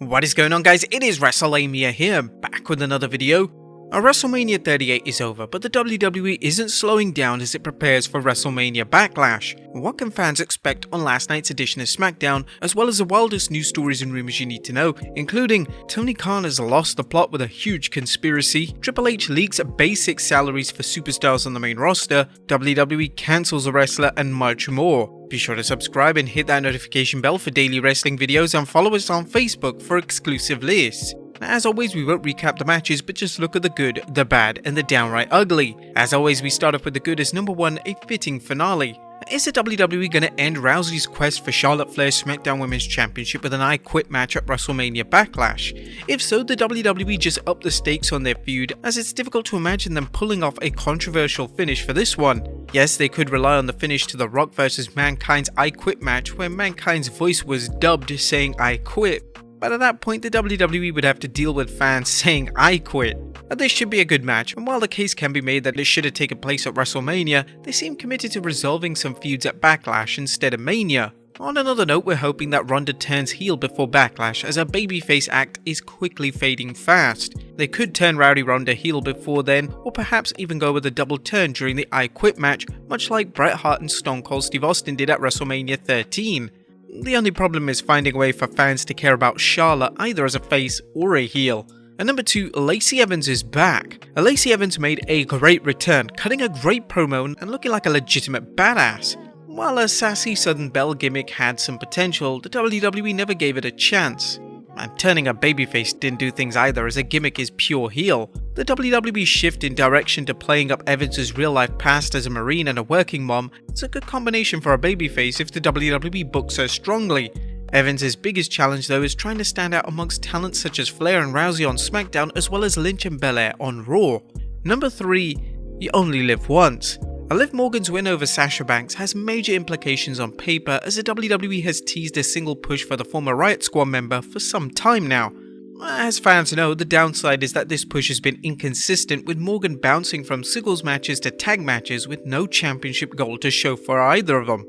What is going on, guys? It is Wrestlelamia here, back with another video. WrestleMania 38 is over, but the WWE isn't slowing down as it prepares for WrestleMania Backlash. What can fans expect on last night's edition of Smackdown, as well as the wildest news stories and rumors you need to know, including Tony Khan has lost the plot with a huge conspiracy, Triple H leaks basic salaries for superstars on the main roster, WWE cancels a wrestler, and much more. Be sure to subscribe and hit that notification bell for daily wrestling videos, and follow us on Facebook for exclusive lists. As always, we won't recap the matches, but just look at the good, the bad, and the downright ugly. As always, we start off with the good as number 1, a fitting finale. Is the WWE going to end Rousey's quest for Charlotte Flair's SmackDown Women's Championship with an I Quit match at WrestleMania Backlash? If so, the WWE just upped the stakes on their feud, as it's difficult to imagine them pulling off a controversial finish for this one. Yes, they could rely on the finish to The Rock vs Mankind's I Quit match, where Mankind's voice was dubbed saying I quit. But at that point, the WWE would have to deal with fans saying I quit. But this should be a good match, and while the case can be made that it should have taken place at WrestleMania, they seem committed to resolving some feuds at Backlash instead of Mania. On another note, we're hoping that Ronda turns heel before Backlash, as her babyface act is quickly fading fast. They could turn Rowdy Ronda heel before then, or perhaps even go with a double turn during the I Quit match, much like Bret Hart and Stone Cold Steve Austin did at WrestleMania 13. The only problem is finding a way for fans to care about Charlotte either as a face or a heel. And number 2, Lacey Evans is back. Lacey Evans made a great return, cutting a great promo and looking like a legitimate badass. While her sassy Southern Belle gimmick had some potential, the WWE never gave it a chance. And turning a babyface didn't do things either, as a gimmick is pure heel. The WWE shift in direction to playing up Evans' real-life past as a Marine and a working mom is a good combination for a babyface if the WWE books her strongly. Evans' biggest challenge though is trying to stand out amongst talents such as Flair and Rousey on SmackDown, as well as Lynch and Belair on Raw. Number 3, you only live once. Liv Morgan's win over Sasha Banks has major implications on paper, as the WWE has teased a single push for the former Riot Squad member for some time now. As fans know, the downside is that this push has been inconsistent, with Morgan bouncing from singles matches to tag matches with no championship gold to show for either of them.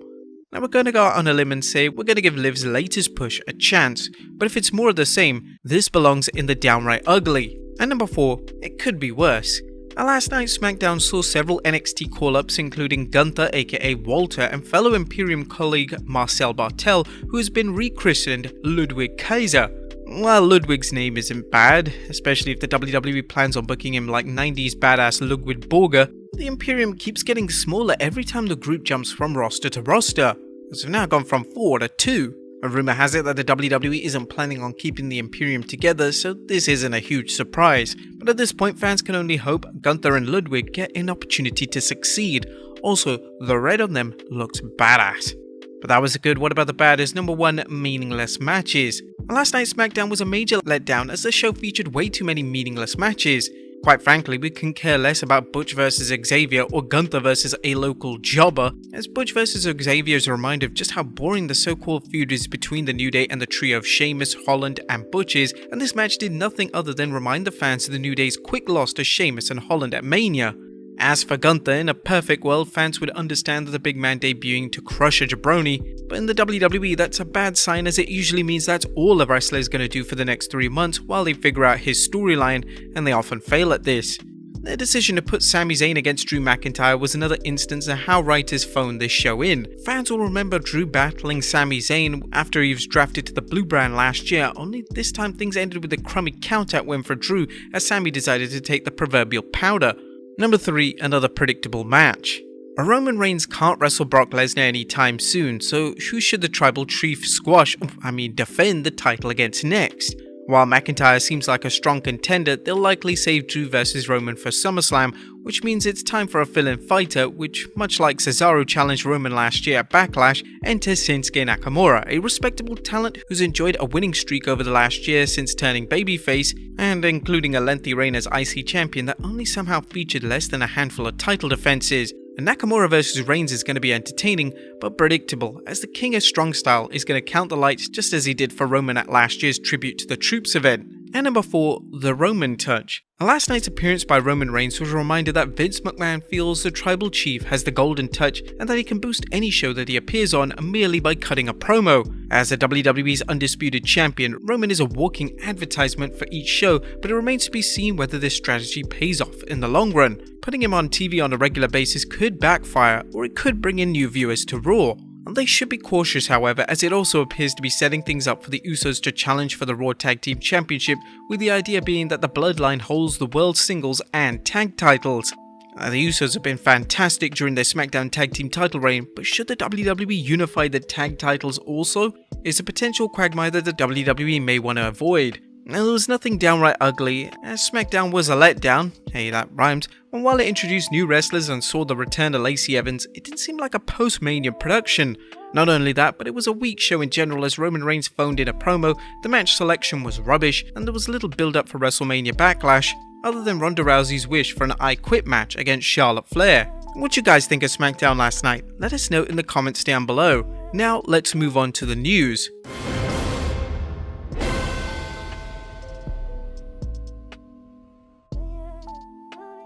Now we're going to go out on a limb and say we're going to give Liv's latest push a chance, but if it's more of the same, this belongs in the downright ugly. And number 4, it could be worse. Last night, SmackDown saw several NXT call-ups, including Gunther aka Walter and fellow Imperium colleague Marcel Bartel, who has been rechristened Ludwig Kaiser. While Ludwig's name isn't bad, especially if the WWE plans on booking him like 90s badass Ludwig Borger, the Imperium keeps getting smaller every time the group jumps from roster to roster, as they've now gone from 4 to 2. A rumor has it that the WWE isn't planning on keeping the Imperium together, so this isn't a huge surprise. But at this point, fans can only hope Gunther and Ludwig get an opportunity to succeed. Also, the red on them looks badass. But that was the good. What about the bad? Is number 1, meaningless matches. Last night's SmackDown was a major letdown, as the show featured way too many meaningless matches. Quite frankly, we couldn't care less about Butch vs Xavier or Gunther vs a local jobber, as Butch vs Xavier is a reminder of just how boring the so-called feud is between the New Day and the trio of Sheamus, Holland, and Butch is, and this match did nothing other than remind the fans of the New Day's quick loss to Sheamus and Holland at Mania. As for Gunther, in a perfect world, fans would understand the big man debuting to crush a jabroni, but in the WWE that's a bad sign, as it usually means that's all the wrestler is going to do for the next 3 months while they figure out his storyline, and they often fail at this. Their decision to put Sami Zayn against Drew McIntyre was another instance of how writers phoned this show in. Fans will remember Drew battling Sami Zayn after he was drafted to the Blue Brand last year, only this time things ended with a crummy count-out win for Drew, as Sami decided to take the proverbial powder. Number 3, another predictable match. Roman Reigns can't wrestle Brock Lesnar anytime soon, so who should the tribal chief defend the title against next? While McIntyre seems like a strong contender, they'll likely save Drew vs Roman for SummerSlam, which means it's time for a fill-in fighter, which, much like Cesaro challenged Roman last year at Backlash, enters Shinsuke Nakamura, a respectable talent who's enjoyed a winning streak over the last year since turning babyface, and including a lengthy reign as IC champion that only somehow featured less than a handful of title defenses. And Nakamura vs Reigns is going to be entertaining, but predictable, as the King of Strong Style is going to count the lights just as he did for Roman at last year's Tribute to the Troops event. And number 4, the Roman touch. Last night's appearance by Roman Reigns was a reminder that Vince McMahon feels the tribal chief has the golden touch and that he can boost any show that he appears on merely by cutting a promo. As the WWE's undisputed champion, Roman is a walking advertisement for each show, but it remains to be seen whether this strategy pays off in the long run. Putting him on TV on a regular basis could backfire, or it could bring in new viewers to Raw. They should be cautious, however, as it also appears to be setting things up for the Usos to challenge for the Raw Tag Team Championship, with the idea being that the Bloodline holds the World Singles and Tag titles. The Usos have been fantastic during their Smackdown Tag Team title reign, but should the WWE unify the tag titles also? Is a potential quagmire that the WWE may want to avoid. Now, there was nothing downright ugly, as Smackdown was a letdown, hey that rhymes, and while it introduced new wrestlers and saw the return of Lacey Evans, it didn't seem like a post-Mania production. Not only that, but it was a weak show in general as Roman Reigns phoned in a promo, the match selection was rubbish, and there was little build-up for WrestleMania Backlash, other than Ronda Rousey's wish for an I Quit match against Charlotte Flair. What you guys think of Smackdown last night? Let us know in the comments down below. Now let's move on to the news.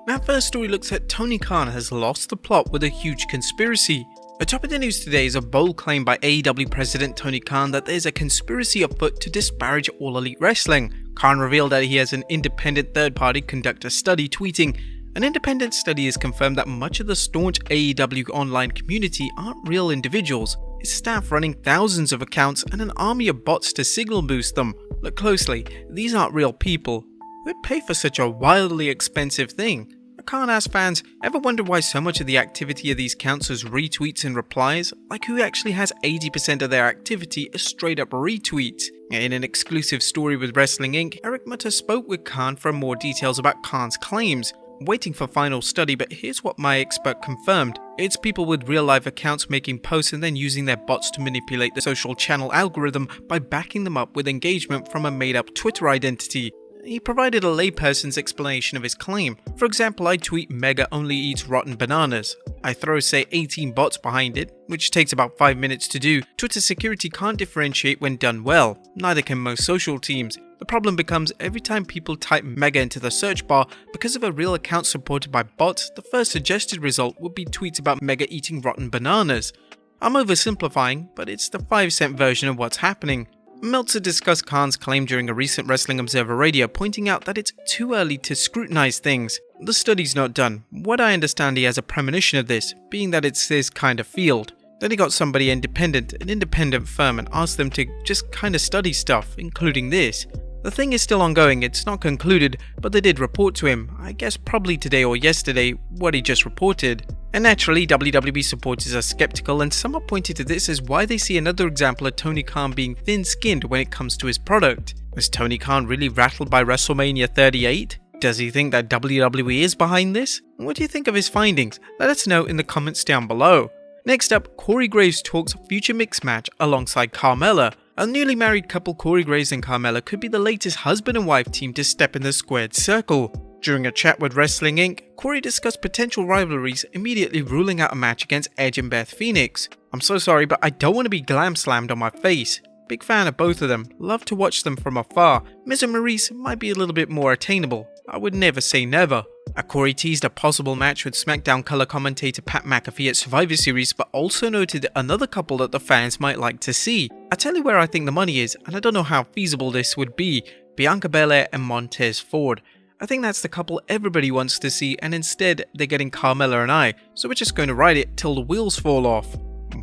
Our first story looks at Tony Khan has lost the plot with a huge conspiracy. Atop of the news today is a bold claim by AEW President Tony Khan that there's a conspiracy afoot to disparage All Elite Wrestling. Khan revealed that he has an independent third party conduct a study, tweeting, "An independent study has confirmed that much of the staunch AEW online community aren't real individuals. It's staff running thousands of accounts and an army of bots to signal boost them. Look closely, these aren't real people. Who'd pay for such a wildly expensive thing?" Khan asked fans, ever wonder why so much of the activity of these accounts is retweets and replies? Like who actually has 80% of their activity as straight up retweets? In an exclusive story with Wrestling Inc., Eric Mutter spoke with Khan for more details about Khan's claims. Waiting for final study, but here's what my expert confirmed. It's people with real life accounts making posts and then using their bots to manipulate the social channel algorithm by backing them up with engagement from a made up Twitter identity. He provided a layperson's explanation of his claim. For example, I tweet Mega only eats rotten bananas. I throw say 18 bots behind it, which takes about 5 minutes to do. Twitter security can't differentiate when done well, neither can most social teams. The problem becomes every time people type Mega into the search bar, because of a real account supported by bots, the first suggested result would be tweets about Mega eating rotten bananas. I'm oversimplifying, but it's the 5-cent version of what's happening. Meltzer discussed Khan's claim during a recent Wrestling Observer Radio, pointing out that it's too early to scrutinize things. The study's not done. What I understand, he has a premonition of this, being that it's his kind of field. Then he got somebody independent, an independent firm, and asked them to just kind of study stuff, including this. The thing is still ongoing, it's not concluded, but they did report to him, I guess probably today or yesterday, what he just reported. And naturally, WWE supporters are skeptical, and some have pointed to this as why they see another example of Tony Khan being thin-skinned when it comes to his product. Was Tony Khan really rattled by WrestleMania 38? Does he think that WWE is behind this? What do you think of his findings? Let us know in the comments down below. Next up, Corey Graves talks future mixed match alongside Carmella. A newly married couple, Corey Graves and Carmella, could be the latest husband and wife team to step in the squared circle. During a chat with Wrestling Inc., Corey discussed potential rivalries, immediately ruling out a match against Edge and Beth Phoenix. "I'm so sorry, but I don't want to be glam slammed on my face. Big fan of both of them, love to watch them from afar. Miz and Maurice might be a little bit more attainable. I would never say never." Corey teased a possible match with Smackdown color commentator Pat McAfee at Survivor Series, but also noted another couple that the fans might like to see. I tell you where I think the money is, and I don't know how feasible this would be: Bianca Belair and Montez Ford. I think that's the couple everybody wants to see, and instead they're getting Carmella and I, so we're just going to ride it till the wheels fall off.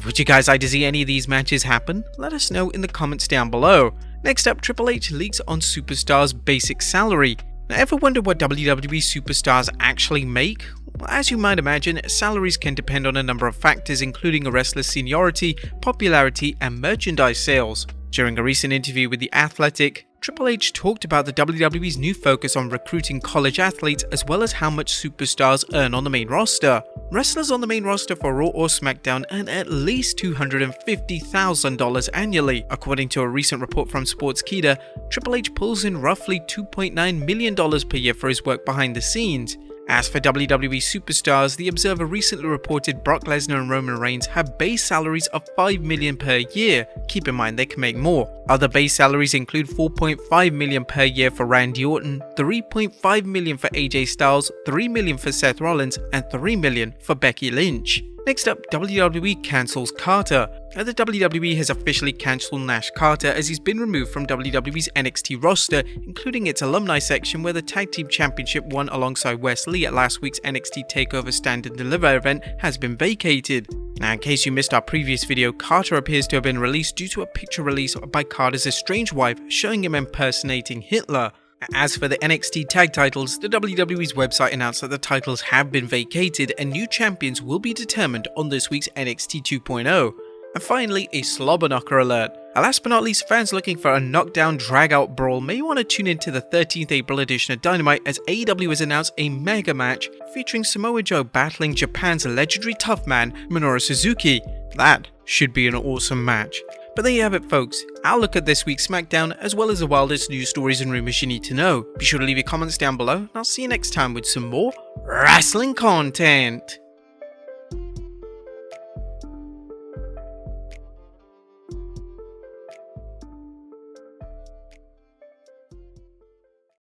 Would you guys like to see any of these matches happen? Let us know in the comments down below. Next up, Triple H leaks on Superstar's basic salary. Now, ever wonder what WWE superstars actually make? Well, as you might imagine, salaries can depend on a number of factors, including a wrestler's seniority, popularity, and merchandise sales. During a recent interview with The Athletic, Triple H talked about the WWE's new focus on recruiting college athletes, as well as how much superstars earn on the main roster. Wrestlers on the main roster for Raw or Smackdown earn at least $250,000 annually. According to a recent report from Sportskeeda, Triple H pulls in roughly $2.9 million per year for his work behind the scenes. As for WWE superstars, The Observer recently reported Brock Lesnar and Roman Reigns have base salaries of $5 million per year. Keep in mind they can make more. Other base salaries include $4.5 million per year for Randy Orton, $3.5 million for AJ Styles, $3 million for Seth Rollins, and $3 million for Becky Lynch. Next up, WWE Cancels Carter. The WWE has officially cancelled Nash Carter as he's been removed from WWE's NXT roster, including its alumni section where the Tag Team Championship won alongside Wes Lee at last week's NXT TakeOver Stand and Deliver event has been vacated. Now, in case you missed our previous video, Carter appears to have been released due to a picture released by Carter's estranged wife showing him impersonating Hitler. As for the NXT tag titles, the WWE's website announced that the titles have been vacated and new champions will be determined on this week's NXT 2.0. And finally, a Slobberknocker Alert. Last but not least, fans looking for a knockdown drag-out brawl may want to tune into the 13th April edition of Dynamite as AEW has announced a mega match featuring Samoa Joe battling Japan's legendary tough man Minoru Suzuki. That should be an awesome match. But there you have it, folks. I'll look at this week's Smackdown as well as the wildest news stories and rumors you need to know. Be sure to leave your comments down below and I'll see you next time with some more wrestling content.